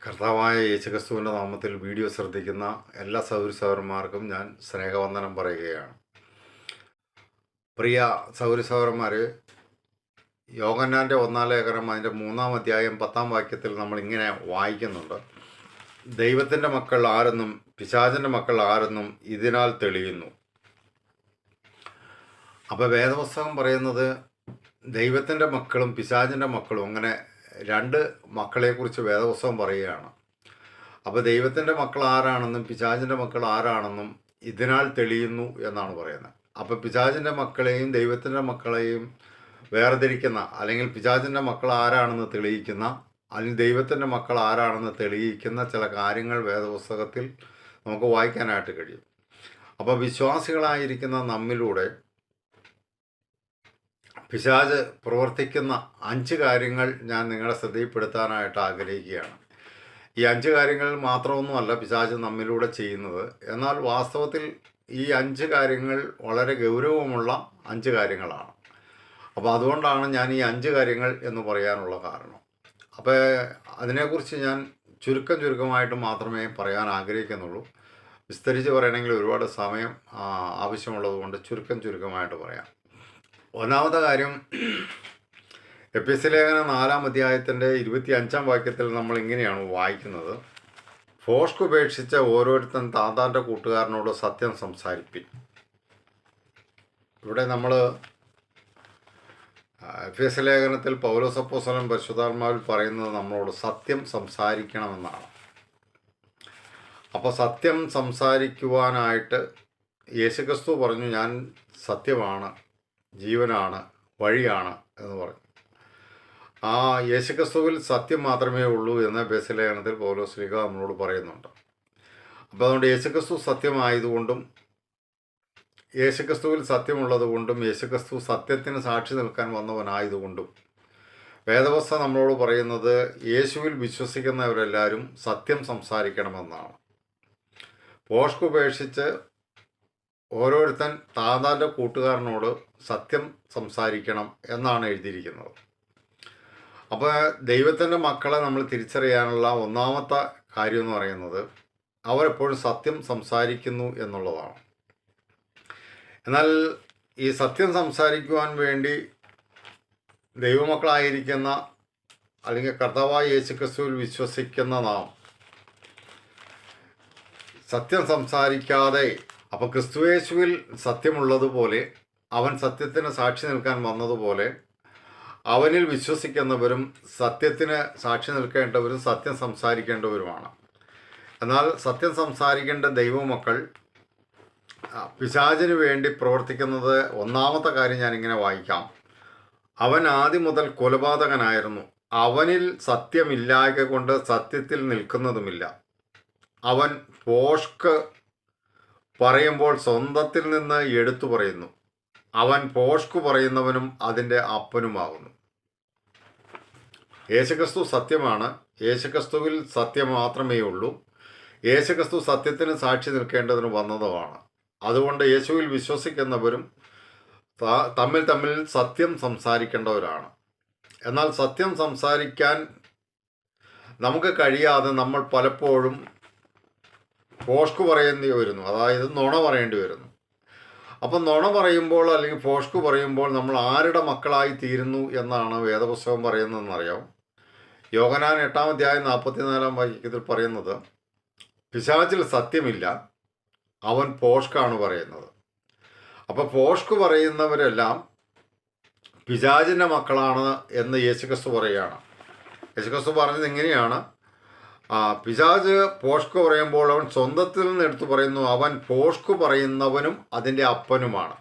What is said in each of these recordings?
കർത്താവായ യേശുക്രിസ്തുവിൻ്റെ നാമത്തിൽ വീഡിയോ ശ്രദ്ധിക്കുന്ന എല്ലാ സഹോദരന്മാർക്കും ഞാൻ സ്നേഹവന്ദനം പറയുകയാണ്. പ്രിയ സഹോദരന്മാർ, യോഹന്നാൻ്റെ 1-ാം ലേഖനം അതിൻ്റെ 3-ാം അധ്യായം 10-ാം വാക്യത്തിൽ നമ്മളിങ്ങനെ വായിക്കുന്നുണ്ട്. ദൈവത്തിൻ്റെ മക്കൾ ആരെന്നും പിശാചിൻ്റെ മക്കൾ ആരെന്നും ഇതിനാൽ തെളിയുന്നു. അപ്പോൾ വേദപുസ്തകം പറയുന്നത് ദൈവത്തിൻ്റെ മക്കളും പിശാചിൻ്റെ മക്കളും അങ്ങനെ രണ്ട് മക്കളെക്കുറിച്ച് വേദപുസ്തകം പറയുകയാണ്. അപ്പോൾ ദൈവത്തിൻ്റെ മക്കൾ ആരാണെന്നും പിശാചിൻ്റെ മക്കൾ ആരാണെന്നും ഇതിനാൽ തെളിയുന്നു എന്നാണ് പറയുന്നത്. അപ്പോൾ പിശാചിൻ്റെ മക്കളെയും ദൈവത്തിൻ്റെ മക്കളെയും വേർതിരിക്കുന്ന, അല്ലെങ്കിൽ പിശാചിൻ്റെ മക്കൾ ആരാണെന്ന് തെളിയിക്കുന്ന, അല്ലെങ്കിൽ ദൈവത്തിൻ്റെ മക്കൾ ആരാണെന്ന് തെളിയിക്കുന്ന ചില കാര്യങ്ങൾ വേദപുസ്തകത്തിൽ നമുക്ക് വായിക്കാനായിട്ട് കഴിയും. അപ്പോൾ വിശ്വാസികളായിരിക്കുന്ന നമ്മിലൂടെ പിശാച് പ്രവർത്തിക്കുന്ന 5 കാര്യങ്ങൾ ഞാൻ നിങ്ങളെ ശ്രദ്ധയിൽപ്പെടുത്താനായിട്ട് ആഗ്രഹിക്കുകയാണ്. ഈ 5 കാര്യങ്ങൾ മാത്രമൊന്നുമല്ല പിശാച് നമ്മിലൂടെ ചെയ്യുന്നത്, എന്നാൽ വാസ്തവത്തിൽ ഈ 5 കാര്യങ്ങൾ വളരെ ഗൗരവമുള്ള 5 കാര്യങ്ങളാണ്. അപ്പോൾ അതുകൊണ്ടാണ് ഞാൻ ഈ 5 കാര്യങ്ങൾ എന്ന് പറയാനുള്ള കാരണം. അപ്പോൾ അതിനെക്കുറിച്ച് ഞാൻ ചുരുക്കമായിട്ട് മാത്രമേ പറയാൻ ആഗ്രഹിക്കുന്നുള്ളൂ. വിസ്തരിച്ച് പറയണമെങ്കിൽ ഒരുപാട് സമയം ആവശ്യമുള്ളത് കൊണ്ട് ചുരുക്കമായിട്ട് പറയാം. ഒന്നാമത്തെ കാര്യം, എഫെസ്യ ലേഖനം 4-ാം അധ്യായത്തിൻ്റെ 25-ാം വാക്യത്തിൽ നമ്മൾ ഇങ്ങനെയാണ് വായിക്കുന്നത്: ഫോഷ്ക് ഉപേക്ഷിച്ച ഓരോരുത്തൻ താന്താൻ്റെ കൂട്ടുകാരനോട് സത്യം സംസാരിപ്പിൻ. ഇവിടെ നമ്മൾ എഫെസ്യ ലേഖനത്തിൽ പൗലോസ് അപ്പോസ്തലൻ പരിശുദ്ധാത്മാവിൽ പറയുന്നത് നമ്മളോട് സത്യം സംസാരിക്കണമെന്നാണ്. അപ്പോൾ സത്യം സംസാരിക്കുവാനായിട്ട് യേശുക്രിസ്തു പറഞ്ഞു, ഞാൻ സത്യമാണ്, ജീവനാണ്, വഴിയാണ് എന്ന് പറഞ്ഞു. ആ യേശുക്രിസ്തുവിൽ സത്യം മാത്രമേ ഉള്ളൂ എന്ന് എഫെസ്യ ലേഖനത്തിൽ പൗലോസ് ശ്ലീഹ നമ്മളോട് പറയുന്നുണ്ട്. അപ്പോൾ അതുകൊണ്ട് യേശുക്രിസ്തു സത്യമായതുകൊണ്ടും യേശുക്രിസ്തുവിൽ സത്യമുള്ളത് കൊണ്ടും യേശുക്രിസ്തു സത്യത്തിന് സാക്ഷി നിൽക്കാൻ വന്നവനായതുകൊണ്ടും വേദപുസ്തകം നമ്മളോട് പറയുന്നത് യേശുവിൽ വിശ്വസിക്കുന്നവരെല്ലാവരും സത്യം സംസാരിക്കണമെന്നാണ്. ഫോഷ്ക് ഉപേക്ഷിച്ച് ഓരോരുത്തൻ താന്താൻ്റെ കൂട്ടുകാരനോട് സത്യം സംസാരിക്കണം എന്നാണ് എഴുതിയിരിക്കുന്നത്. അപ്പോൾ ദൈവത്തിൻ്റെ മക്കളെ നമ്മൾ തിരിച്ചറിയാനുള്ള ഒന്നാമത്തെ കാര്യം എന്ന് പറയുന്നത് അവരെപ്പോഴും സത്യം സംസാരിക്കുന്നു എന്നുള്ളതാണ്. എന്നാൽ ഈ സത്യം സംസാരിക്കുവാൻ വേണ്ടി ദൈവമക്കളായിരിക്കുന്ന, അല്ലെങ്കിൽ കർത്താവായ യേശുക്രിസ്തുവിൽ വിശ്വസിക്കുന്ന നാം സത്യം സംസാരിക്കാതെ, അപ്പോൾ ക്രിസ്തുയേശുവിൽ സത്യമുള്ളതുപോലെ, അവൻ സത്യത്തിന് സാക്ഷി നിൽക്കാൻ വന്നതുപോലെ അവനിൽ വിശ്വസിക്കുന്നവരും സത്യത്തിന് സാക്ഷി നിൽക്കേണ്ടവരും സത്യം സംസാരിക്കേണ്ടവരുമാണ്. എന്നാൽ സത്യം സംസാരിക്കേണ്ട ദൈവമക്കൾ പിശാചിന് വേണ്ടി പ്രവർത്തിക്കുന്നത് ഒന്നാമത്തെ കാര്യം ഞാനിങ്ങനെ വായിക്കാം. അവൻ ആദ്യം മുതൽ കൊലപാതകനായിരുന്നു, അവനിൽ സത്യമില്ലായ്ക കൊണ്ട് സത്യത്തിൽ നിൽക്കുന്നതുമില്ല. അവൻ ഫോഷ്ക് പറയുമ്പോൾ സ്വന്തത്തിൽ നിന്ന് എടുത്തു പറയുന്നു. അവൻ ഫോഷ്ക് പറയുന്നവനും അതിൻ്റെ അപ്പനുമാകുന്നു. യേശുക്രിസ്തു സത്യമാണ്, യേശുക്രിസ്തുവിൽ സത്യം മാത്രമേ ഉള്ളൂ. യേശുക്രിസ്തു സത്യത്തിന് സാക്ഷി നിൽക്കേണ്ടതിന് വന്നതുമാണ്. അതുകൊണ്ട് യേശുവിൽ വിശ്വസിക്കുന്നവരും തമ്മിൽ സത്യം സംസാരിക്കേണ്ടവരാണ്. എന്നാൽ സത്യം സംസാരിക്കാൻ നമുക്ക് കഴിയാതെ നമ്മൾ പലപ്പോഴും ഫോഷ്ക് പറയേണ്ടി വരുന്നു, അതായത് നുണ പറയേണ്ടി വരുന്നു. അപ്പം നുണ പറയുമ്പോൾ, അല്ലെങ്കിൽ ഫോഷ്ക് പറയുമ്പോൾ നമ്മൾ ആരുടെ മക്കളായി തീരുന്നു എന്നാണ് വേദപുസ്തകം പറയുന്നതെന്നറിയാം. യോഹന്നാൻ 8-ാം അധ്യായം 44-ാം വാക്യത്തിൽ പറയുന്നത്, പിശാചിൽ സത്യമില്ല, അവൻ ഫോഷ്കാണ് പറയുന്നത്. അപ്പോൾ ഫോഷ്ക് പറയുന്നവരെല്ലാം പിശാചിൻ്റെ മക്കളാണ് എന്ന് യേശുക്രിസ്തു പറയുകയാണ്. യേശുക്രിസ്തു പറഞ്ഞത് ഇങ്ങനെയാണ്: പിശാച് ഫോഷ്ക് പറയുമ്പോൾ അവൻ സ്വന്തത്തിൽ നിന്ന് എടുത്തു പറയുന്നു, അവൻ ഫോഷ്ക് പറയുന്നവനും അതിൻ്റെ അപ്പനുമാണ്.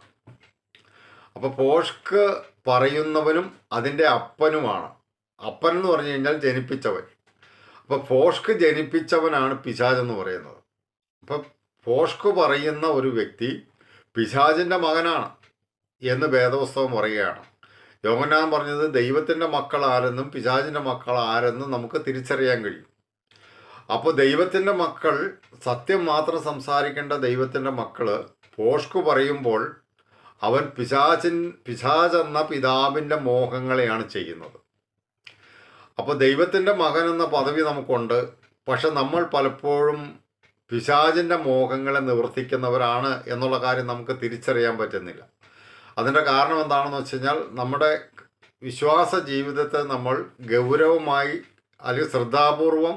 അപ്പോൾ ഫോഷ്ക് പറയുന്നവനും അതിൻ്റെ അപ്പനുമാണ്. അപ്പൻ എന്ന് പറഞ്ഞു കഴിഞ്ഞാൽ ജനിപ്പിച്ചവൻ. അപ്പോൾ ഫോഷ്ക് ജനിപ്പിച്ചവനാണ് പിശാച് എന്ന് പറയുന്നത്. അപ്പം ഫോഷ്ക് പറയുന്ന ഒരു വ്യക്തി പിശാചിൻ്റെ മകനാണ് എന്ന് വേദപുസ്തകം പറയുകയാണ്. യോഹന്നാൻ പറഞ്ഞത് ദൈവത്തിൻ്റെ മക്കൾ ആരെന്നും പിശാചിൻ്റെ മക്കൾ ആരെന്നും നമുക്ക് തിരിച്ചറിയാൻ കഴിയും. അപ്പോൾ ദൈവത്തിൻ്റെ മക്കൾ, സത്യം മാത്രം സംസാരിക്കേണ്ട ദൈവത്തിൻ്റെ മക്കൾ ഫോഷ്ക് പറയുമ്പോൾ അവൻ പിശാചെന്ന പിതാവിൻ്റെ മോഹങ്ങളെയാണ് ചെയ്യുന്നത്. അപ്പോൾ ദൈവത്തിൻ്റെ മകൻ എന്ന പദവി നമുക്കുണ്ട്. പക്ഷെ നമ്മൾ പലപ്പോഴും പിശാചിൻ്റെ മോഹങ്ങളെ നിവർത്തിക്കുന്നവരാണ് എന്നുള്ള കാര്യം നമുക്ക് തിരിച്ചറിയാൻ പറ്റുന്നില്ല. അതിൻ്റെ കാരണം എന്താണെന്ന് വെച്ച് കഴിഞ്ഞാൽ നമ്മുടെ വിശ്വാസ ജീവിതത്തെ നമ്മൾ ഗൗരവമായി അല്ലെങ്കിൽ ശ്രദ്ധാപൂർവം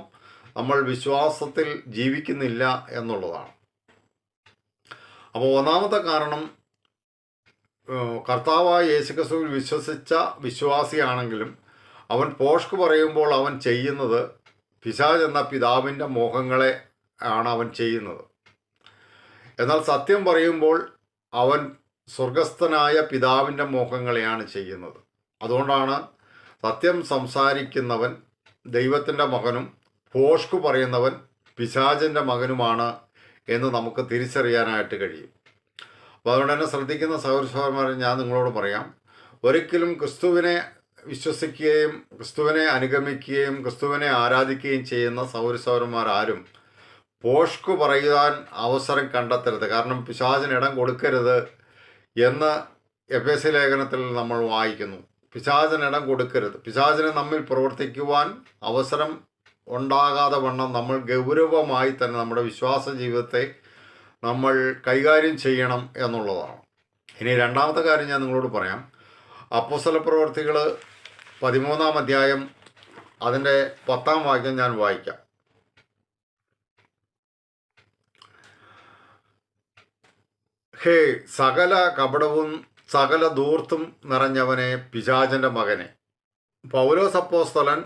നമ്മൾ വിശ്വാസത്തിൽ ജീവിക്കുന്നില്ല എന്നുള്ളതാണ്. അപ്പോൾ ഒന്നാമത്തെ കാരണം, കർത്താവായ യേശുക്രിസ്തുവിൽ വിശ്വസിച്ച വിശ്വാസിയാണെങ്കിലും അവൻ പോഷ്ക് പറയുമ്പോൾ അവൻ ചെയ്യുന്നത് പിശാച് എന്ന പിതാവിൻ്റെ മോഹങ്ങളെ ആണ് അവൻ ചെയ്യുന്നത്. എന്നാൽ സത്യം പറയുമ്പോൾ അവൻ സ്വർഗസ്ഥനായ പിതാവിൻ്റെ മോഹങ്ങളെയാണ് ചെയ്യുന്നത്. അതുകൊണ്ടാണ് സത്യം സംസാരിക്കുന്നവൻ ദൈവത്തിൻ്റെ മകനും പോഷ്ക് പറയുന്നവൻ പിശാചിൻ്റെ മകനുമാണ് എന്ന് നമുക്ക് തിരിച്ചറിയാനായിട്ട് കഴിയും. അപ്പോൾ അതുകൊണ്ട് തന്നെ ശ്രദ്ധിക്കുന്ന സഹോദരന്മാരെ ഞാൻ നിങ്ങളോട് പറയാം, ഒരിക്കലും ക്രിസ്തുവിനെ വിശ്വസിക്കുകയും ക്രിസ്തുവിനെ അനുഗമിക്കുകയും ക്രിസ്തുവിനെ ആരാധിക്കുകയും ചെയ്യുന്ന സഹോദരന്മാരാരും പോഷ്ക് പറയുവാൻ അവസരം കണ്ടെത്തരുത്. കാരണം പിശാചിന് ഇടം കൊടുക്കരുത് എന്ന് എഫേസ്യ ലേഖനത്തിൽ നമ്മൾ വായിക്കുന്നു. പിശാചിന് ഇടം കൊടുക്കരുത്. പിശാചിനെ നമ്മിൽ പ്രവർത്തിക്കുവാൻ അവസരം ഉണ്ടാകാതെ വണ്ണം നമ്മൾ ഗൗരവമായി തന്നെ നമ്മുടെ വിശ്വാസ ജീവിതത്തെ നമ്മൾ കൈകാര്യം ചെയ്യണം എന്നുള്ളതാണ്. ഇനി രണ്ടാമത്തെ കാര്യം ഞാൻ നിങ്ങളോട് പറയാം. അപ്പോസ്തല പ്രവൃത്തികൾ 13-ാം അധ്യായം അതിൻ്റെ 10-ാം വാക്യം ഞാൻ വായിക്കാം. ഹേ സകല കപടവും സകല ധൂർത്തും നിറഞ്ഞവനെ, പിശാചിൻ്റെ മകനെ. പൗലോസ് അപ്പോസ്തലൻ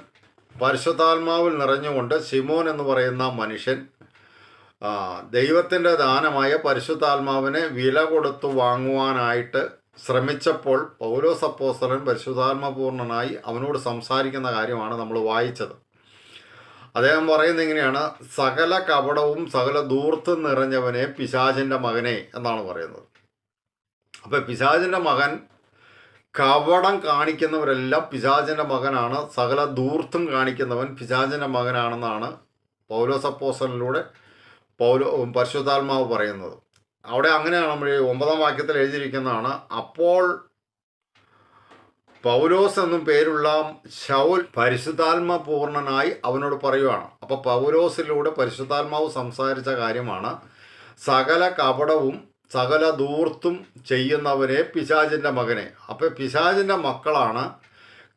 പരിശുദ്ധാത്മാവിൽ നിറഞ്ഞുകൊണ്ട് ശിമോൻ എന്ന് പറയുന്ന മനുഷ്യൻ ദൈവത്തിൻ്റെ ദാനമായ പരിശുദ്ധാത്മാവിനെ വില കൊടുത്തു വാങ്ങുവാനായിട്ട് ശ്രമിച്ചപ്പോൾ പൗലോസ് അപ്പോസ്തലൻ പരിശുദ്ധാത്മപൂർണനായി അവനോട് സംസാരിക്കുന്ന കാര്യമാണ് നമ്മൾ വായിച്ചത്. അദ്ദേഹം പറയുന്നത് ഇങ്ങനെയാണ്: സകല കപടവും സകല ധൂർത്തും നിറഞ്ഞവനെ, പിശാചിൻ്റെ മകനെ എന്നാണ് പറയുന്നത്. അപ്പോൾ പിശാചിൻ്റെ മകൻ, കപടം കാണിക്കുന്നവരെല്ലാം പിശാചിൻ്റെ മകനാണ്. സകല ധൂർത്തും കാണിക്കുന്നവൻ പിശാചിൻ്റെ മകനാണെന്നാണ് പൗലോസ് അപ്പോസ്തലനിലൂടെ പരിശുദ്ധാത്മാവ് പറയുന്നത്. അവിടെ അങ്ങനെയാണ് നമ്മൾ 9-ാം വാക്യത്തിൽ എഴുതിയിരിക്കുന്നതാണ്. അപ്പോൾ പൗലോസ് എന്നും പേരുള്ള ശൗൽ പരിശുദ്ധാത്മപൂർണനായി അവനോട് പറയുവാണ്. അപ്പോൾ പൗലോസിലൂടെ പരിശുദ്ധാത്മാവ് സംസാരിച്ച കാര്യമാണ് സകല കപടവും സകല ധൂർത്തും ചെയ്യുന്നവനെ, പിശാചിൻ്റെ മകനെ. അപ്പോൾ പിശാചിൻ്റെ മക്കളാണ്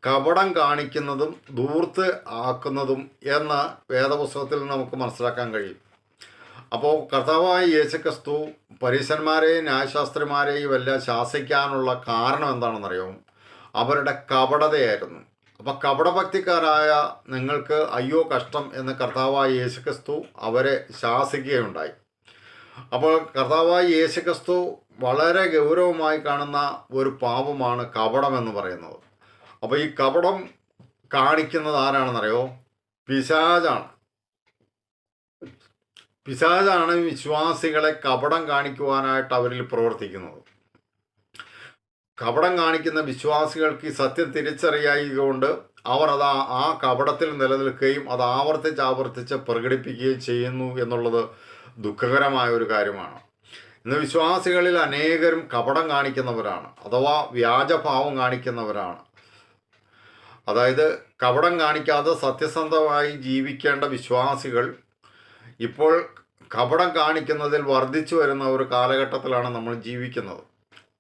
കപടം കാണിക്കുന്നതും ധൂർത്ത് ആക്കുന്നതും എന്ന് വേദപുസ്തകത്തിൽ നമുക്ക് മനസ്സിലാക്കാൻ കഴിയും. അപ്പോൾ കർത്താവായ യേശുക്രിസ്തു പരീശന്മാരെയും ന്യായശാസ്ത്രിമാരെയും എല്ലാം ശാസിക്കാനുള്ള കാരണം എന്താണെന്നറിയോ? അവരുടെ കപടതയായിരുന്നു. അപ്പോൾ കപടഭക്തിക്കാരായ നിങ്ങൾക്ക് അയ്യോ കഷ്ടം എന്ന് കർത്താവായ യേശുക്രിസ്തു അവരെ ശാസിക്കുകയുണ്ടായി. അപ്പോൾ കർത്താവായ യേശുക്രിസ്തു വളരെ ഗൗരവമായി കാണുന്ന ഒരു പാപമാണ് കപടം എന്ന് പറയുന്നത്. അപ്പോൾ ഈ കപടം കാണിക്കുന്നത് ആരാണെന്നറിയോ? പിശാചാണ്. പിശാചാണ് വിശ്വാസികളെ കപടം കാണിക്കുവാനായിട്ട് അവരിൽ പ്രവർത്തിക്കുന്നത്. കപടം കാണിക്കുന്ന വിശ്വാസികൾക്ക് ഈ സത്യം തിരിച്ചറിയായതുകൊണ്ട് അവർ ആ കപടത്തിൽ നിലനിൽക്കുകയും അത് ആവർത്തിച്ച് പ്രകടിപ്പിക്കുകയും ചെയ്യുന്നു എന്നുള്ളത് ദുഃഖകരമായ ഒരു കാര്യമാണ്. ഇന്ന് വിശ്വാസികളിൽ അനേകരും കപടം കാണിക്കുന്നവരാണ്, അഥവാ വ്യാജഭാവം കാണിക്കുന്നവരാണ്. അതായത് കപടം കാണിക്കാതെ സത്യസന്ധമായി ജീവിക്കേണ്ട വിശ്വാസികൾ ഇപ്പോൾ കപടം കാണിക്കുന്നതിൽ വർദ്ധിച്ചു വരുന്ന ഒരു കാലഘട്ടത്തിലാണ് നമ്മൾ ജീവിക്കുന്നത്.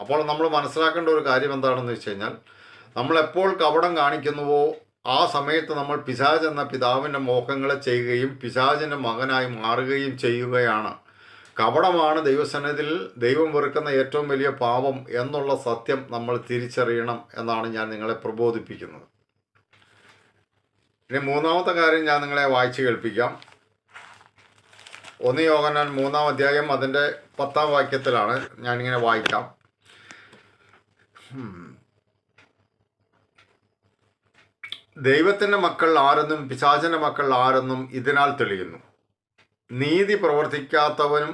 അപ്പോൾ നമ്മൾ മനസ്സിലാക്കേണ്ട ഒരു കാര്യം എന്താണെന്ന് വെച്ച് കഴിഞ്ഞാൽ, നമ്മളെപ്പോൾ കപടം കാണിക്കുന്നുവോ ആ സമയത്ത് നമ്മൾ പിശാച് എന്ന പിതാവിൻ്റെ മോഹങ്ങളെ ചെയ്യുകയും പിശാചിൻ്റെ മകനായി മാറുകയും ചെയ്യുകയാണ്. കപടമാണ് ദൈവസന്നിധിയിൽ ദൈവം വെറുക്കുന്ന ഏറ്റവും വലിയ പാപം എന്നുള്ള സത്യം നമ്മൾ തിരിച്ചറിയണം എന്നാണ് ഞാൻ നിങ്ങളെ പ്രബോധിപ്പിക്കുന്നത്. ഇനി മൂന്നാമത്തെ കാര്യം ഞാൻ നിങ്ങളെ വായിച്ച് കേൾപ്പിക്കാം. 1 യോഹന്നാൻ 3-ാം അധ്യായം അതിൻ്റെ 10-ാം വാക്യത്തിലാണ് ഞാനിങ്ങനെ വായിക്കാം. ദൈവത്തിൻ്റെ മക്കൾ ആരെന്നും പിശാചിൻ്റെ മക്കൾ ആരെന്നും ഇതിനാൽ തെളിയുന്നു: നീതി പ്രവർത്തിക്കാത്തവനും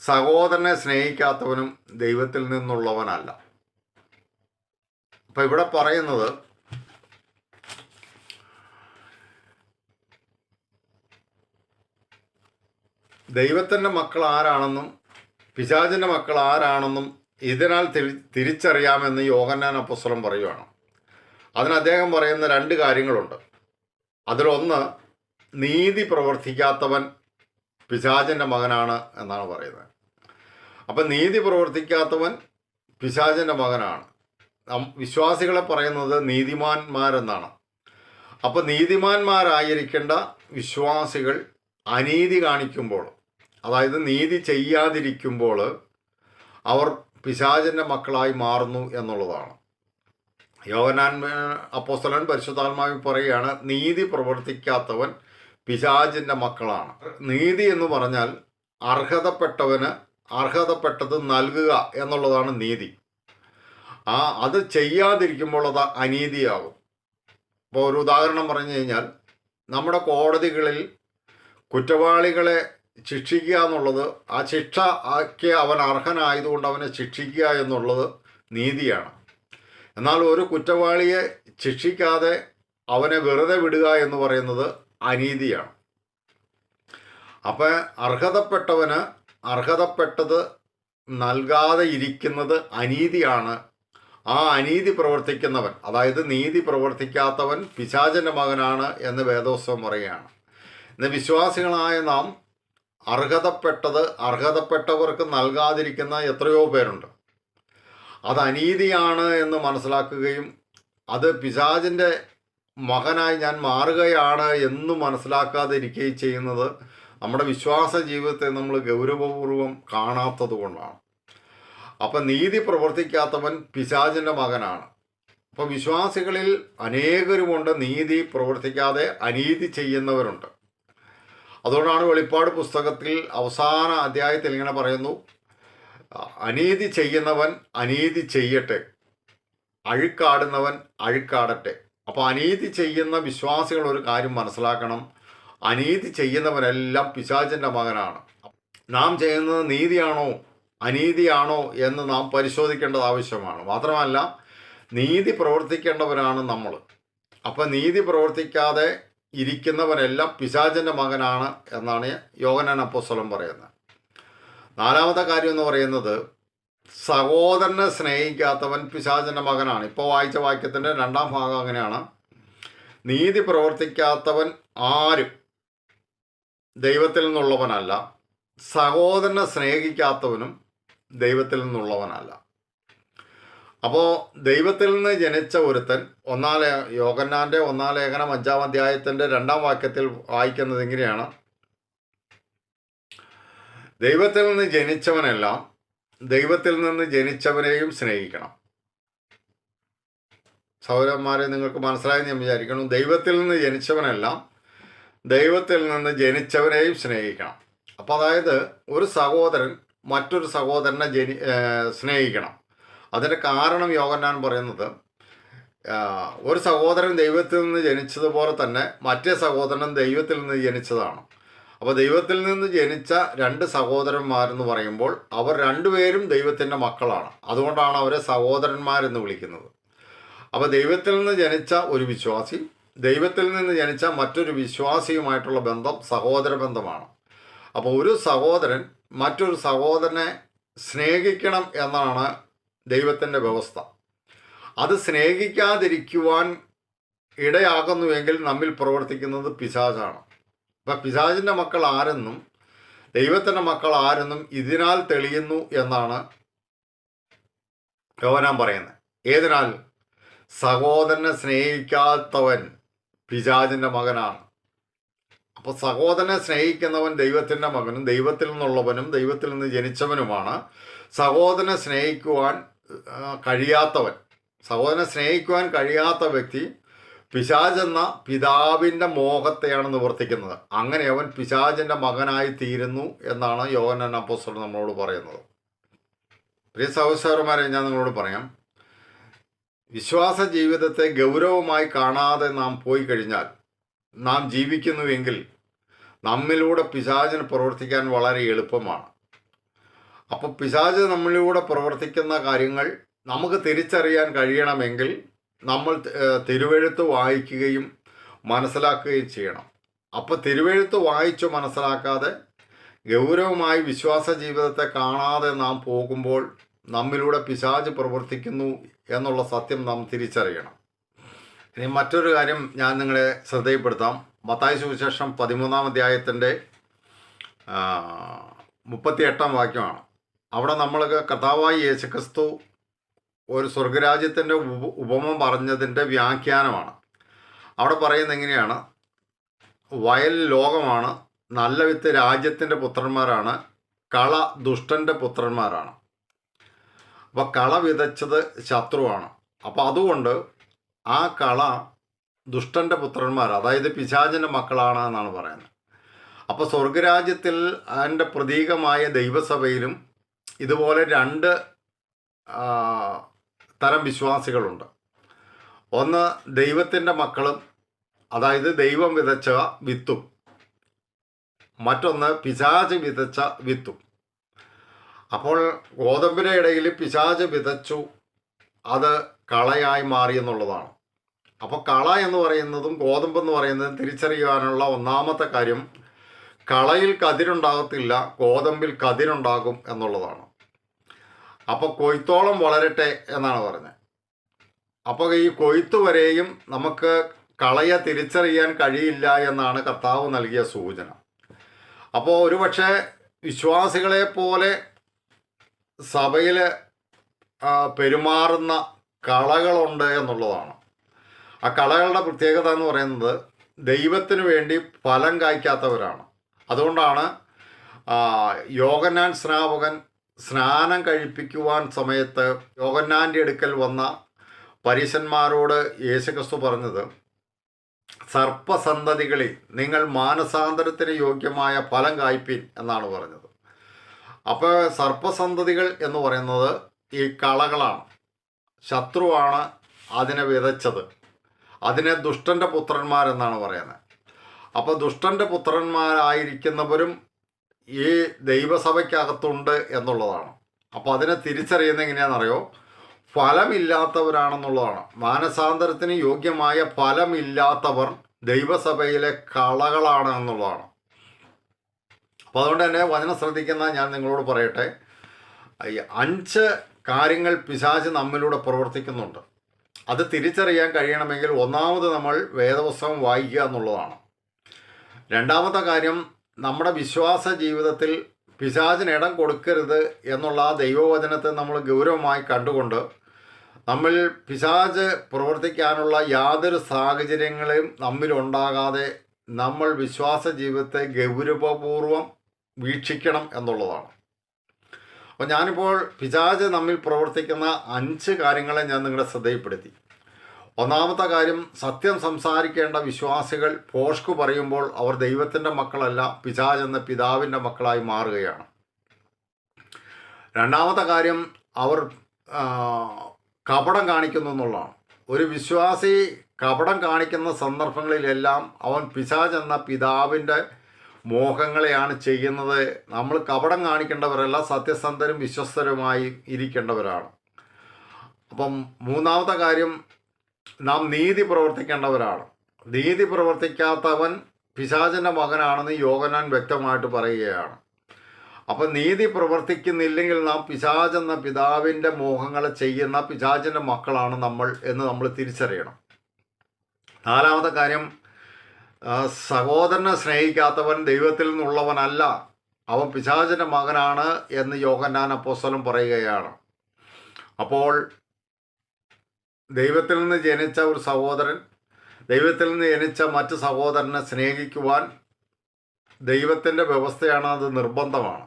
സഹോദരനെ സ്നേഹിക്കാത്തവനും ദൈവത്തിൽ നിന്നുള്ളവനല്ല. അപ്പം ഇവിടെ പറയുന്നത് ദൈവത്തിൻ്റെ മക്കൾ ആരാണെന്നും പിശാചിൻ്റെ മക്കൾ ആരാണെന്നും ഇതിനാൽ തിരിച്ചറിയാമെന്ന് യോഹന്നാൻ അപ്പോസ്തലൻ പറയുകയാണ്. അതിന് അദ്ദേഹം പറയുന്ന 2 കാര്യങ്ങളുണ്ട്. അതിലൊന്ന്, നീതി പ്രവർത്തിക്കാത്തവൻ പിശാചിൻ്റെ മകനാണ് എന്നാണ് പറയുന്നത്. അപ്പം നീതി പ്രവർത്തിക്കാത്തവൻ പിശാചിൻ്റെ മകനാണ്. വിശ്വാസികളെ പറയുന്നത് നീതിമാന്മാരെന്നാണ്. അപ്പോൾ നീതിമാന്മാരായിരിക്കേണ്ട വിശ്വാസികൾ അനീതി കാണിക്കുമ്പോൾ, അതായത് നീതി ചെയ്യാതിരിക്കുമ്പോൾ അവർ പിശാചിൻ്റെ മക്കളായി മാറുന്നു എന്നുള്ളതാണ്. യോഹന്നാൻ അപ്പോസ്തലൻ പരിശുദ്ധാത്മാവിൽ പറയുകയാണ്, നീതി പ്രവർത്തിക്കാത്തവൻ പിശാചിൻ്റെ മക്കളാണ്. നീതി എന്ന് പറഞ്ഞാൽ അർഹതപ്പെട്ടവന് അർഹതപ്പെട്ടത് നൽകുക എന്നുള്ളതാണ് നീതി. അത് ചെയ്യാതിരിക്കുമ്പോൾ അത് അനീതിയാകും. ഇപ്പോൾ ഒരു ഉദാഹരണം പറഞ്ഞു കഴിഞ്ഞാൽ, നമ്മുടെ കോടതികളിൽ കുറ്റവാളികളെ ശിക്ഷിക്കുക എന്നുള്ളത്, ആ ശിക്ഷ ആക്കി അവൻ അർഹനായതുകൊണ്ട് അവനെ ശിക്ഷിക്കുക എന്നുള്ളത് നീതിയാണ്. എന്നാൽ ഒരു കുറ്റവാളിയെ ശിക്ഷിക്കാതെ അവനെ വെറുതെ വിടുക എന്ന് പറയുന്നത് അനീതിയാണ്. അപ്പം അർഹതപ്പെട്ടവന് അർഹതപ്പെട്ടത് നൽകാതെ ഇരിക്കുന്നത് അനീതിയാണ്. ആ അനീതി പ്രവർത്തിക്കുന്നവൻ, അതായത് നീതി പ്രവർത്തിക്കാത്തവൻ പിശാചിൻ്റെ മകനാണ് എന്ന് വേദോത്സവം പറയുകയാണ്. ഇന്ന് വിശ്വാസികളായ നാം അർഹതപ്പെട്ടവർക്ക് നൽകാതിരിക്കുന്ന എത്രയോ പേരുണ്ട്. അത് അനീതിയാണ് എന്ന് മനസ്സിലാക്കുകയും അത് പിശാചിൻ്റെ മകനായി ഞാൻ മാറുകയാണ് എന്ന് മനസ്സിലാക്കാതിരിക്കുകയും ചെയ്യുന്നത് നമ്മുടെ വിശ്വാസ ജീവിതത്തെ നമ്മൾ ഗൗരവപൂർവം കാണാത്തത് കൊണ്ടാണ്. അപ്പം നീതി പ്രവർത്തിക്കാത്തവൻ പിശാചിൻ്റെ മകനാണ്. അപ്പോൾ വിശ്വാസികളിൽ അനേകരുമുണ്ട് നീതി പ്രവർത്തിക്കാതെ അനീതി ചെയ്യുന്നവരുണ്ട്. അതുകൊണ്ടാണ് വെളിപ്പാട് പുസ്തകത്തിൽ അവസാന അധ്യായത്തിൽ ഇങ്ങനെ പറയുന്നു, അനീതി ചെയ്യുന്നവൻ അനീതി ചെയ്യട്ടെ, അഴുക്കാടുന്നവൻ അഴുക്കാടട്ടെ. അപ്പോൾ അനീതി ചെയ്യുന്ന വിശ്വാസികൾ ഒരു കാര്യം മനസ്സിലാക്കണം, അനീതി ചെയ്യുന്നവനെല്ലാം പിശാചിൻ്റെ മകനാണ്. നാം ചെയ്യുന്നത് നീതിയാണോ അനീതിയാണോ എന്ന് നാം പരിശോധിക്കേണ്ടത് ആവശ്യമാണ്. മാത്രമല്ല, നീതി പ്രവർത്തിക്കേണ്ടവരാണ് നമ്മൾ. അപ്പം നീതി പ്രവർത്തിക്കാതെ ഇരിക്കുന്നവനെല്ലാം പിശാചിൻ്റെ മകനാണ് എന്നാണ് യോഹന്നാൻ അപ്പോസ്തലൻ പറയുന്നത്. നാലാമത്തെ കാര്യം എന്ന് പറയുന്നത്, സഹോദരനെ സ്നേഹിക്കാത്തവൻ പിശാചിൻ്റെ മകനാണ്. ഇപ്പോൾ വായിച്ച വാക്യത്തിൻ്റെ രണ്ടാം ഭാഗം അങ്ങനെയാണ്. നീതി പ്രവർത്തിക്കാത്തവൻ ആരും ദൈവത്തിൽ നിന്നുള്ളവനല്ല, സഹോദരനെ സ്നേഹിക്കാത്തവനും ദൈവത്തിൽ നിന്നുള്ളവനല്ല. അപ്പോൾ ദൈവത്തിൽ നിന്ന് ജനിച്ച ഒരുത്തൻ, യോഹന്നാൻ്റെ 1 ലേഖനം 5 അധ്യായത്തിൻ്റെ 2 വാക്യത്തിൽ വായിക്കുന്നത് ഇങ്ങനെയാണ്, ദൈവത്തിൽ നിന്ന് ജനിച്ചവനെല്ലാം ദൈവത്തിൽ നിന്ന് ജനിച്ചവനെയും സ്നേഹിക്കണം. സഹോദരന്മാരെ, നിങ്ങൾക്ക് മനസ്സിലായെന്ന് ഞാൻ വിചാരിക്കണം. ദൈവത്തിൽ നിന്ന് ജനിച്ചവനെല്ലാം ദൈവത്തിൽ നിന്ന് ജനിച്ചവനെയും സ്നേഹിക്കണം. അപ്പോൾ അതായത് ഒരു സഹോദരൻ മറ്റൊരു സഹോദരനെ സ്നേഹിക്കണം. അതിൻ്റെ കാരണം യോഹന്നാൻ പറയുന്നത്, ഒരു സഹോദരൻ ദൈവത്തിൽ നിന്ന് ജനിച്ചതുപോലെ തന്നെ മറ്റേ സഹോദരൻ ദൈവത്തിൽ നിന്ന് ജനിച്ചതാണ്. അപ്പോൾ ദൈവത്തിൽ നിന്ന് ജനിച്ച 2 സഹോദരന്മാരെന്ന് പറയുമ്പോൾ അവർ രണ്ടുപേരും ദൈവത്തിൻ്റെ മക്കളാണ്. അതുകൊണ്ടാണ് അവരെ സഹോദരന്മാരെന്ന് വിളിക്കുന്നത്. അപ്പോൾ ദൈവത്തിൽ നിന്ന് ജനിച്ച ഒരു വിശ്വാസി ദൈവത്തിൽ നിന്ന് ജനിച്ച മറ്റൊരു വിശ്വാസിയുമായിട്ടുള്ള ബന്ധം സഹോദര ബന്ധമാണ്. അപ്പോൾ ഒരു സഹോദരൻ മറ്റൊരു സഹോദരനെ സ്നേഹിക്കണം എന്നാണ് ദൈവത്തിൻ്റെ വ്യവസ്ഥ. അത് സ്നേഹിക്കാതിരിക്കുവാൻ ഇടയാകുന്നുവെങ്കിൽ നമ്മിൽ പ്രവർത്തിക്കുന്നത് പിശാചാണ്. അപ്പം പിശാചിൻ്റെ മക്കൾ ആരെന്നും ദൈവത്തിൻ്റെ മക്കൾ ആരെന്നും ഇതിനാൽ തെളിയുന്നു എന്നാണ് യോഹന്നാൻ പറയുന്നത്. ഏതിനാൽ? സഹോദരനെ സ്നേഹിക്കാത്തവൻ പിശാചിൻ്റെ മകനാണ്. അപ്പോൾ സഹോദരനെ സ്നേഹിക്കുന്നവൻ ദൈവത്തിൻ്റെ മകനും ദൈവത്തിൽ നിന്നുള്ളവനും ദൈവത്തിൽ നിന്ന് ജനിച്ചവനുമാണ്. സഹോദരനെ സ്നേഹിക്കുവാൻ കഴിയാത്ത വ്യക്തി പിശാചെന്ന പിതാവിൻ്റെ മോഹത്തെയാണ് നിവർത്തിക്കുന്നത്. അങ്ങനെ അവൻ പിശാചിൻ്റെ മകനായി തീരുന്നു എന്നാണ് യോഹന്നാൻ അപ്പോസ്തലൻ നമ്മളോട് പറയുന്നത്. പ്രിയ സഹോദരന്മാരെ, ഞാൻ നിങ്ങളോട് പറയാം, വിശ്വാസ ജീവിതത്തെ ഗൗരവമായി കാണാതെ നാം പോയി കഴിഞ്ഞാൽ, നാം ജീവിക്കുന്നുവെങ്കിൽ നമ്മിലൂടെ പിശാചിന് പ്രവർത്തിക്കാൻ വളരെ എളുപ്പമാണ്. അപ്പോൾ പിശാച് നമ്മളിലൂടെ പ്രവർത്തിക്കുന്ന കാര്യങ്ങൾ നമുക്ക് തിരിച്ചറിയാൻ കഴിയണമെങ്കിൽ നമ്മൾ തിരുവെഴുത്ത് വായിക്കുകയും മനസ്സിലാക്കുകയും ചെയ്യണം. അപ്പോൾ തിരുവെഴുത്ത് വായിച്ചു മനസ്സിലാക്കാതെ ഗൗരവമായി വിശ്വാസ ജീവിതത്തെ കാണാതെ നാം പോകുമ്പോൾ നമ്മിലൂടെ പിശാച് പ്രവർത്തിക്കുന്നു എന്നുള്ള സത്യം നാം തിരിച്ചറിയണം. ഇനി മറ്റൊരു കാര്യം ഞാൻ നിങ്ങളെ ശ്രദ്ധയിൽപ്പെടുത്താം. മത്തായി സുവിശേഷം 13-ാം അധ്യായത്തിൻ്റെ 38-ാം വാക്യമാണ്. അവിടെ നമ്മൾ കർത്താവായി യേശുക്രിസ്തു ഒരു സ്വർഗരാജ്യത്തിൻ്റെ ഉപമ പറഞ്ഞതിൻ്റെ വ്യാഖ്യാനമാണ്. അവിടെ പറയുന്നത് എങ്ങനെയാണ്? വയൽ ലോകമാണ്, നല്ല വിത്ത് രാജ്യത്തിൻ്റെ പുത്രന്മാരാണ്, കള ദുഷ്ടൻ്റെ പുത്രന്മാരാണ്. അപ്പോൾ കള വിതച്ചത് ശത്രുവാണ്. അപ്പോൾ അതുകൊണ്ട് ആ കള ദുഷ്ടൻ്റെ പുത്രന്മാർ, അതായത് പിശാചിൻ്റെ മക്കളാണ് എന്നാണ് പറയുന്നത്. അപ്പോൾ സ്വർഗരാജ്യത്തിൽ അതിൻ്റെ പ്രതീകമായ ദൈവസഭയിലും ഇതുപോലെ രണ്ട് തരം വിശ്വാസികളുണ്ട്. ഒന്ന് ദൈവത്തിൻ്റെ മക്കളും, അതായത് ദൈവം വിതച്ച വിത്തും. മറ്റൊന്ന് പിശാച് വിതച്ച വിത്തും. അപ്പോൾ ഗോതമ്പിൻ്റെ ഇടയിൽ പിശാച് വിതച്ചു, അത് കളയായി മാറി എന്നുള്ളതാണ്. അപ്പോൾ കള എന്ന് പറയുന്നതും ഗോതമ്പെന്ന് പറയുന്നതും തിരിച്ചറിയാനുള്ള ഒന്നാമത്തെ കാര്യം, കളയിൽ കതിരുണ്ടാകത്തില്ല, ഗോതമ്പിൽ കതിരുണ്ടാകും എന്നുള്ളതാണ്. അപ്പോൾ കൊയ്ത്തോളം വളരട്ടെ എന്നാണ് പറഞ്ഞത്. അപ്പോൾ ഈ കൊയ്ത്ത് വരെയും നമുക്ക് കളയെ തിരിച്ചറിയാൻ കഴിയില്ല എന്നാണ് കർത്താവ് നൽകിയ സൂചന. അപ്പോൾ ഒരുപക്ഷെ വിശ്വാസികളെ പോലെ സഭയിൽ പെരുമാറുന്ന കളകളുണ്ട് എന്നുള്ളതാണ്. ആ കളകളുടെ പ്രത്യേകത എന്ന് പറയുന്നത് ദൈവത്തിനു വേണ്ടി ഫലം കായ്ക്കാത്തവരാണ്. അതുകൊണ്ടാണ് യോഹന്നാൻ സ്നാപകൻ സ്നാനം കഴിപ്പിക്കുവാൻ സമയത്ത് യോഹന്നാൻ്റെ അടുക്കൽ വന്ന പരീശന്മാരോട് യേശുക്രിസ്തു പറഞ്ഞത്, സർപ്പസന്തതികളിൽ നിങ്ങൾ മാനസാന്തരത്തിന് യോഗ്യമായ ഫലം കായ്പിൻ എന്നാണ് പറഞ്ഞത്. അപ്പോൾ സർപ്പസന്തതികൾ എന്ന് പറയുന്നത് ഈ കളകളാണ്. ശത്രുവാണ് അതിനെ വിതച്ചത്. അതിനെ ദുഷ്ടൻ്റെ പുത്രന്മാരെന്നാണ് പറയുന്നത്. അപ്പോൾ ദുഷ്ടൻ്റെ പുത്രന്മാരായിരിക്കുന്നവരും ഈ ദൈവസഭയ്ക്കകത്തുണ്ട് എന്നുള്ളതാണ്. അപ്പോൾ അതിനെ തിരിച്ചറിയുന്നത് എങ്ങനെയാണെന്നറിയോ? ഫലമില്ലാത്തവരാണെന്നുള്ളതാണ്. മാനസാന്തരത്തിന് യോഗ്യമായ ഫലമില്ലാത്തവർ ദൈവസഭയിലെ കളകളാണ് എന്നുള്ളതാണ്. അപ്പോൾ അതുകൊണ്ട് തന്നെ വചനം ശ്രദ്ധിക്കുന്ന ഞാൻ നിങ്ങളോട് പറയട്ടെ, 5 കാര്യങ്ങൾ പിശാച് നമ്മിലൂടെ പ്രവർത്തിക്കുന്നുണ്ട്. അത് തിരിച്ചറിയാൻ കഴിയണമെങ്കിൽ ഒന്നാമത് നമ്മൾ വേദപുസ്തകം വായിക്കുക എന്നുള്ളതാണ്. രണ്ടാമത്തെ കാര്യം, നമ്മുടെ വിശ്വാസ ജീവിതത്തിൽ പിശാചിന് ഇടം കൊടുക്കരുത് എന്നുള്ള ആ ദൈവവചനത്തെ നമ്മൾ ഗൗരവമായി കണ്ടുകൊണ്ട് നമ്മൾ പിശാച് പ്രവർത്തിക്കാനുള്ള യാതൊരു സാഹചര്യങ്ങളെയും നമ്മിലുണ്ടാകാതെ നമ്മൾ വിശ്വാസ ജീവിതത്തെ ഗൗരവപൂർവം വീക്ഷിക്കണം എന്നുള്ളതാണ്. അപ്പോൾ ഞാനിപ്പോൾ പിശാച് നമ്മിൽ പ്രവർത്തിക്കുന്ന 5 കാര്യങ്ങളെ ഞാൻ നിങ്ങളുടെ ശ്രദ്ധയിൽപ്പെടുത്തി. ഒന്നാമത്തെ കാര്യം, സത്യം സംസാരിക്കേണ്ട വിശ്വാസികൾ പോഷ്കു പറയുമ്പോൾ അവർ ദൈവത്തിൻ്റെ മക്കളല്ല, പിശാച് എന്ന പിതാവിൻ്റെ മക്കളായി മാറുകയാണ്. രണ്ടാമത്തെ കാര്യം, അവർ കപടം കാണിക്കുന്നു എന്നുള്ളതാണ്. ഒരു വിശ്വാസി കപടം കാണിക്കുന്ന സന്ദർഭങ്ങളിലെല്ലാം അവൻ പിശാച് എന്ന പിതാവിൻ്റെ മോഹങ്ങളെയാണ് ചെയ്യുന്നത്. നമ്മൾ കപടം കാണിക്കേണ്ടവരല്ല, സത്യസന്ധരും വിശ്വസ്തരുമായി ഇരിക്കേണ്ടവരാണ്. അപ്പം മൂന്നാമത്തെ കാര്യം, നാം നീതി പ്രവർത്തിക്കേണ്ടവരാണ്. നീതി പ്രവർത്തിക്കാത്തവൻ പിശാചിൻ്റെ മകനാണെന്ന് യോഹന്നാൻ വ്യക്തമായിട്ട് പറയുകയാണ്. അപ്പം നീതി പ്രവർത്തിക്കുന്നില്ലെങ്കിൽ നാം പിശാച് എന്ന പിതാവിൻ്റെ മോഹങ്ങളെ ചെയ്യുന്ന പിശാചിൻ്റെ മക്കളാണ് നമ്മൾ എന്ന് നമ്മൾ തിരിച്ചറിയണം. നാലാമത്തെ കാര്യം, സഹോദരനെ സ്നേഹിക്കാത്തവൻ ദൈവത്തിൽ നിന്നുള്ളവനല്ല, അവൻ പിശാചിൻ്റെ മകനാണ് എന്ന് യോഹന്നാൻ അപ്പോസ്തലൻ പറയുകയാണ്. അപ്പോൾ ദൈവത്തിൽ നിന്ന് ജനിച്ച ഒരു സഹോദരൻ ദൈവത്തിൽ നിന്ന് ജനിച്ച മറ്റ് സഹോദരനെ സ്നേഹിക്കുവാൻ ദൈവത്തിൻ്റെ വ്യവസ്ഥയാണ്, അത് നിർബന്ധമാണ്.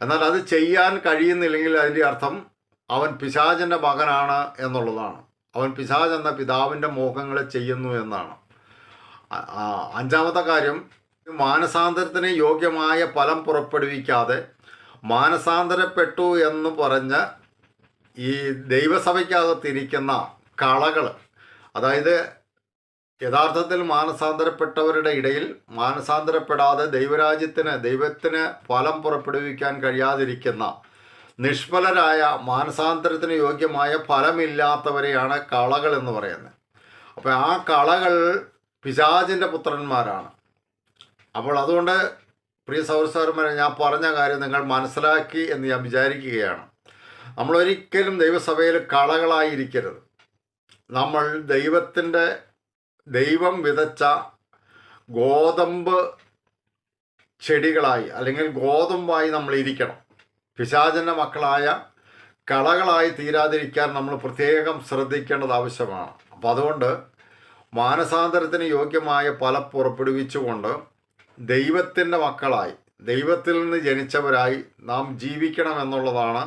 എന്നാൽ അത് ചെയ്യാൻ കഴിയുന്നില്ലെങ്കിൽ അതിൻ്റെ അർത്ഥം അവൻ പിശാചിൻ്റെ മകനാണ് എന്നുള്ളതാണ്. അവൻ പിശാച് എന്ന പിതാവിൻ്റെ മോഹങ്ങളെ ചെയ്യുന്നു എന്നാണ്. അഞ്ചാമത്തെ കാര്യം, മാനസാന്തരത്തിന് യോഗ്യമായ ഫലം പുറപ്പെടുവിക്കാതെ മാനസാന്തരപ്പെട്ടു എന്ന് പറഞ്ഞ് ഈ ദൈവസഭയ്ക്കകത്തിരിക്കുന്ന കളകൾ, അതായത് യഥാർത്ഥത്തിൽ മാനസാന്തരപ്പെട്ടവരുടെ ഇടയിൽ മാനസാന്തരപ്പെടാതെ ദൈവത്തിന് ഫലം പുറപ്പെടുവിക്കാൻ കഴിയാതിരിക്കുന്ന നിഷ്ഫലരായ, മാനസാന്തരത്തിന് യോഗ്യമായ ഫലമില്ലാത്തവരെയാണ് കളകൾ എന്ന് പറയുന്നത്. അപ്പോൾ ആ കളകൾ പിശാചിൻ്റെ പുത്രന്മാരാണ്. അപ്പോൾ അതുകൊണ്ട് പ്രിയ സഹോദരന്മാരെ, ഞാൻ പറഞ്ഞ കാര്യം നിങ്ങൾ മനസ്സിലാക്കി എന്ന് ഞാൻ വിചാരിക്കുകയാണ്. നമ്മളൊരിക്കലും ദൈവസഭയിൽ കളകളായിരിക്കരുത്. നമ്മൾ ദൈവം വിതച്ച ഗോതമ്പ് ചെടികളായി അല്ലെങ്കിൽ ഗോതമ്പായി നമ്മൾ ഇരിക്കണം. പിശാചിൻ്റെ മക്കളായ കളകളായി തീരാതിരിക്കാൻ നമ്മൾ പ്രത്യേകം ശ്രദ്ധിക്കേണ്ടത് ആവശ്യമാണ്. അപ്പോൾ അതുകൊണ്ട് മാനസാന്തരത്തിന് യോഗ്യമായ ഫലം പുറപ്പെടുവിച്ചുകൊണ്ട് ദൈവത്തിൻ്റെ മക്കളായി, ദൈവത്തിൽ നിന്ന് ജനിച്ചവരായി നാം ജീവിക്കണം എന്നുള്ളതാണ്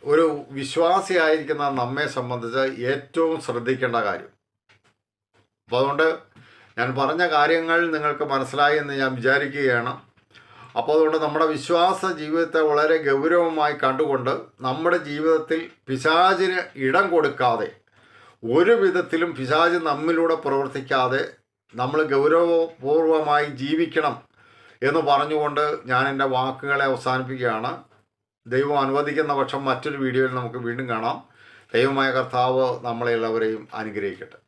ഒരു വിശ്വാസിയായിരിക്കുന്ന നമ്മെ സംബന്ധിച്ച് ഏറ്റവും ശ്രദ്ധിക്കേണ്ട കാര്യം. അപ്പോൾ അതുകൊണ്ട് ഞാൻ പറഞ്ഞ കാര്യങ്ങൾ നിങ്ങൾക്ക് മനസ്സിലായി എന്ന് ഞാൻ വിചാരിക്കുകയാണ്. അപ്പോൾ അതുകൊണ്ട് നമ്മുടെ വിശ്വാസ ജീവിതത്തെ വളരെ ഗൗരവമായി കണ്ടുകൊണ്ട് നമ്മുടെ ജീവിതത്തിൽ പിശാചിന് ഇടം കൊടുക്കാതെ, ഒരു വിധത്തിലും പിശാച് നമ്മിലൂടെ പ്രവർത്തിക്കാതെ നമ്മൾ ഗൗരവപൂർവമായി ജീവിക്കണം എന്ന് പറഞ്ഞുകൊണ്ട് ഞാൻ എൻ്റെ വാക്കുകളെ അവസാനിപ്പിക്കുകയാണ്. ദൈവം അനുവദിക്കുന്ന പക്ഷം മറ്റൊരു വീഡിയോയിൽ നമുക്ക് വീണ്ടും കാണാം. ദൈവമായ കർത്താവ് നമ്മളെല്ലാവരെയും അനുഗ്രഹിക്കട്ടെ.